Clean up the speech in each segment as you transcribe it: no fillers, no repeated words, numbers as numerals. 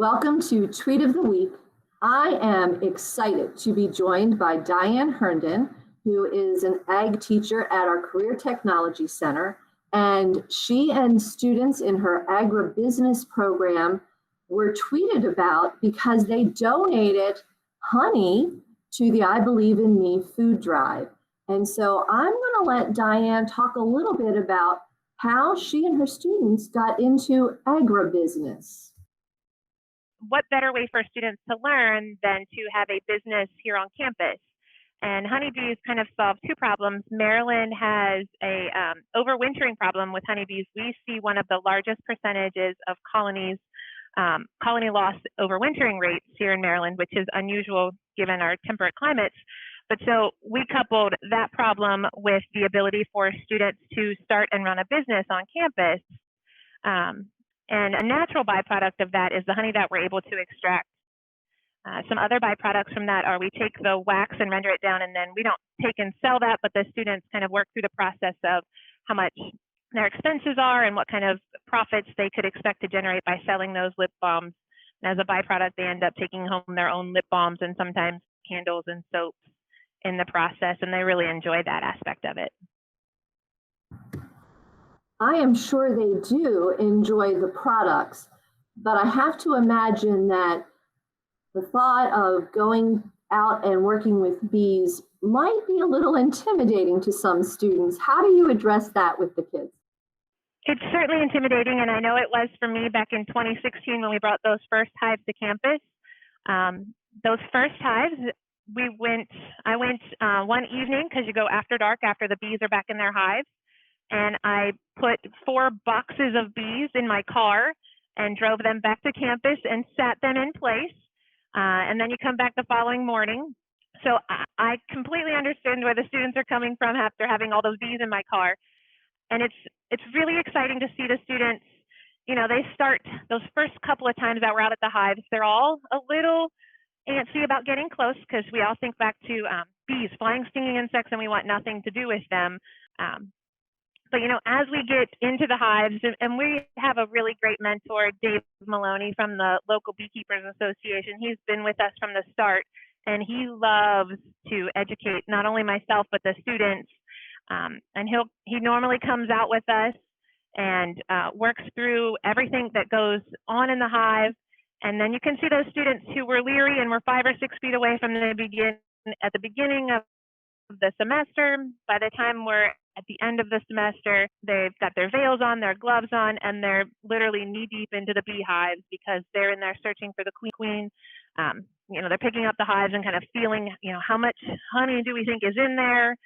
Welcome to Tweet of the Week. I am excited to be joined by Diane Herndon, who is an ag teacher at our Career Technology Center, and she and students in her agribusiness program were tweeted about because they donated honey to the I Believe in Me food drive. And so I'm going to let Diane talk a little bit about how she and her students got into agribusiness. What better way for students to learn than to have a business here on campus? And honeybees kind of solve two problems. Maryland has a overwintering problem with honeybees. We see one of the largest percentages of colony loss overwintering rates here in Maryland, which is unusual given our temperate climates. But so we coupled that problem with the ability for students to start and run a business on campus. And a natural byproduct of that is the honey that we're able to extract. Some other byproducts from that are we take the wax and render it down, and then we don't take and sell that, but the students kind of work through the process of how much their expenses are and what kind of profits they could expect to generate by selling those lip balms. And as a byproduct, they end up taking home their own lip balms and sometimes candles and soaps in the process, and they really enjoy that aspect of it. I am sure they do enjoy the products, but I have to imagine that the thought of going out and working with bees might be a little intimidating to some students. How do you address that with the kids? It's certainly intimidating, and I know it was for me back in 2016 when we brought those first hives to campus. Those first hives, I went one evening, because you go after dark after the bees are back in their hives, and I put 4 boxes of bees in my car and drove them back to campus and sat them in place. And then you come back the following morning. So I completely understand where the students are coming from after having all those bees in my car. And it's really exciting to see the students, they start those first couple of times that we're out at the hives, they're all a little antsy about getting close because we all think back to bees, flying, stinging insects, and we want nothing to do with them. But, as we get into the hives, and we have a really great mentor, Dave Maloney from the local Beekeepers Association. He's been with us from the start, and he loves to educate not only myself, but the students. And he normally comes out with us and works through everything that goes on in the hive. And then you can see those students who were leery and were 5 or 6 feet away from at the beginning of the semester. By the time we're at the end of the semester, they've got their veils on, their gloves on, and they're literally knee deep into the beehives because they're in there searching for the queen. They're picking up the hives and kind of feeling, how much honey do we think is in there?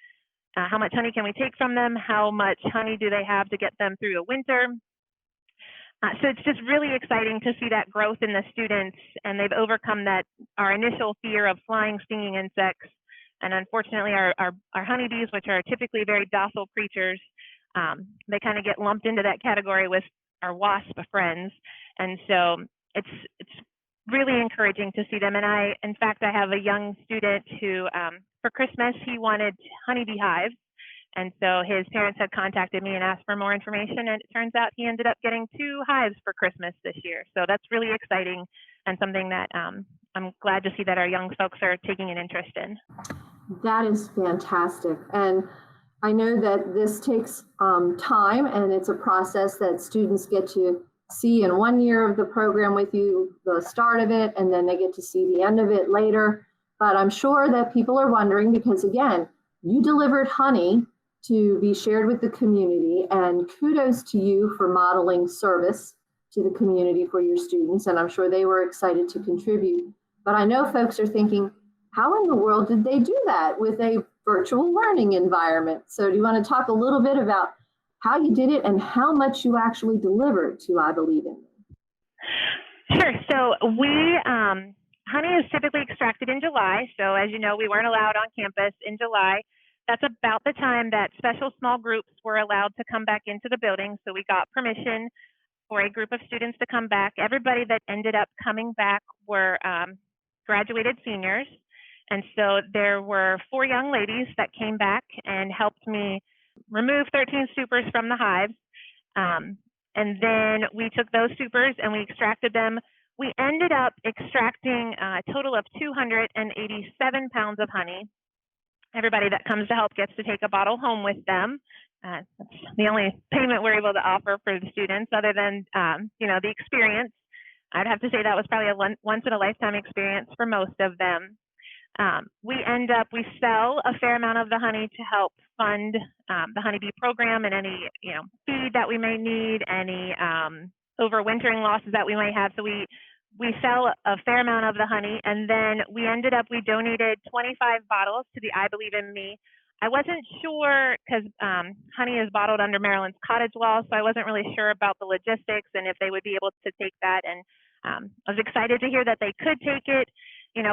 How much honey can we take from them? How much honey do they have to get them through the winter? So it's just really exciting to see that growth in the students, and they've overcome our initial fear of flying, stinging insects. And unfortunately, our honeybees, which are typically very docile creatures, they kind of get lumped into that category with our wasp friends. And so it's really encouraging to see them. And in fact, I have a young student who, for Christmas, he wanted honeybee hives. And so his parents had contacted me and asked for more information. And it turns out he ended up getting 2 hives for Christmas this year. So that's really exciting and something that I'm glad to see that our young folks are taking an interest in. That is fantastic. And I know that this takes time, and it's a process that students get to see in 1 year of the program with you, the start of it, and then they get to see the end of it later. But I'm sure that people are wondering because, again, you delivered honey to be shared with the community, and kudos to you for modeling service to the community for your students, and I'm sure they were excited to contribute. But I know folks are thinking, how in the world did they do that with a virtual learning environment? So do you want to talk a little bit about how you did it and how much you actually delivered to I Believe in Me? Sure. So honey is typically extracted in July. So as you know, we weren't allowed on campus in July. That's about the time that special small groups were allowed to come back into the building. So we got permission for a group of students to come back. Everybody that ended up coming back were graduated seniors. And so there were 4 young ladies that came back and helped me remove 13 supers from the hives. And then we took those supers and we extracted them we ended up extracting a total of 287 pounds of honey. Everybody that comes to help gets to take a bottle home with them. That's the only payment we're able to offer for the students, other than the experience. I'd have to say that was probably a once in a lifetime experience for most of them. We sell a fair amount of the honey to help fund the honeybee program and any feed that we may need, any overwintering losses that we might have. So we sell a fair amount of the honey, and then we donated 25 bottles to the I Believe in Me. I wasn't sure, because honey is bottled under Maryland's cottage law, so I wasn't really sure about the logistics and if they would be able to take that. And I was excited to hear that they could take it.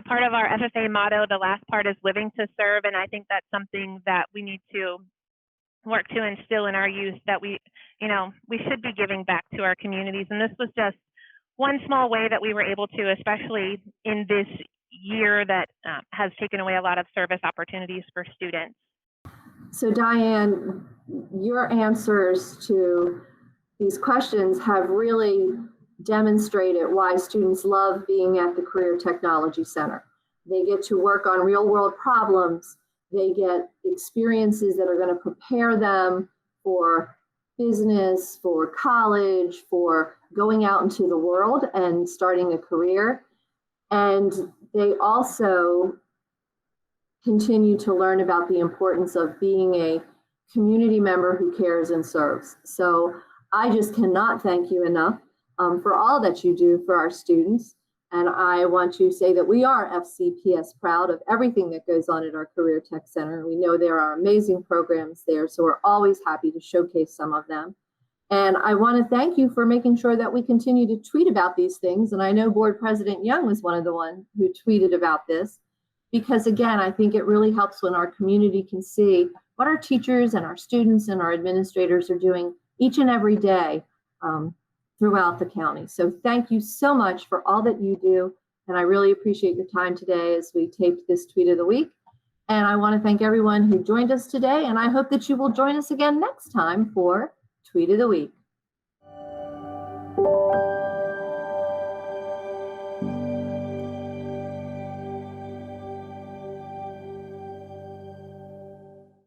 Part of our FFA motto, the last part is living to serve, and I think that's something that we need to work to instill in our youth, that we should be giving back to our communities. And this was just one small way that we were able to, especially in this year that has taken away a lot of service opportunities for students. So Diane, your answers to these questions have really demonstrated why students love being at the Career Technology Center. They get to work on real world problems. They get experiences that are going to prepare them for business, for college, for going out into the world and starting a career. And they also continue to learn about the importance of being a community member who cares and serves. So I just cannot thank you enough for all that you do for our students. And I want to say that we are FCPS proud of everything that goes on at our Career Tech Center. We know there are amazing programs there, so we're always happy to showcase some of them. And I want to thank you for making sure that we continue to tweet about these things. And I know Board President Young was one of the ones who tweeted about this, because again, I think it really helps when our community can see what our teachers and our students and our administrators are doing each and every day throughout the county. So thank you so much for all that you do. And I really appreciate your time today as we taped this Tweet of the Week. And I want to thank everyone who joined us today. And I hope that you will join us again next time for Tweet of the Week.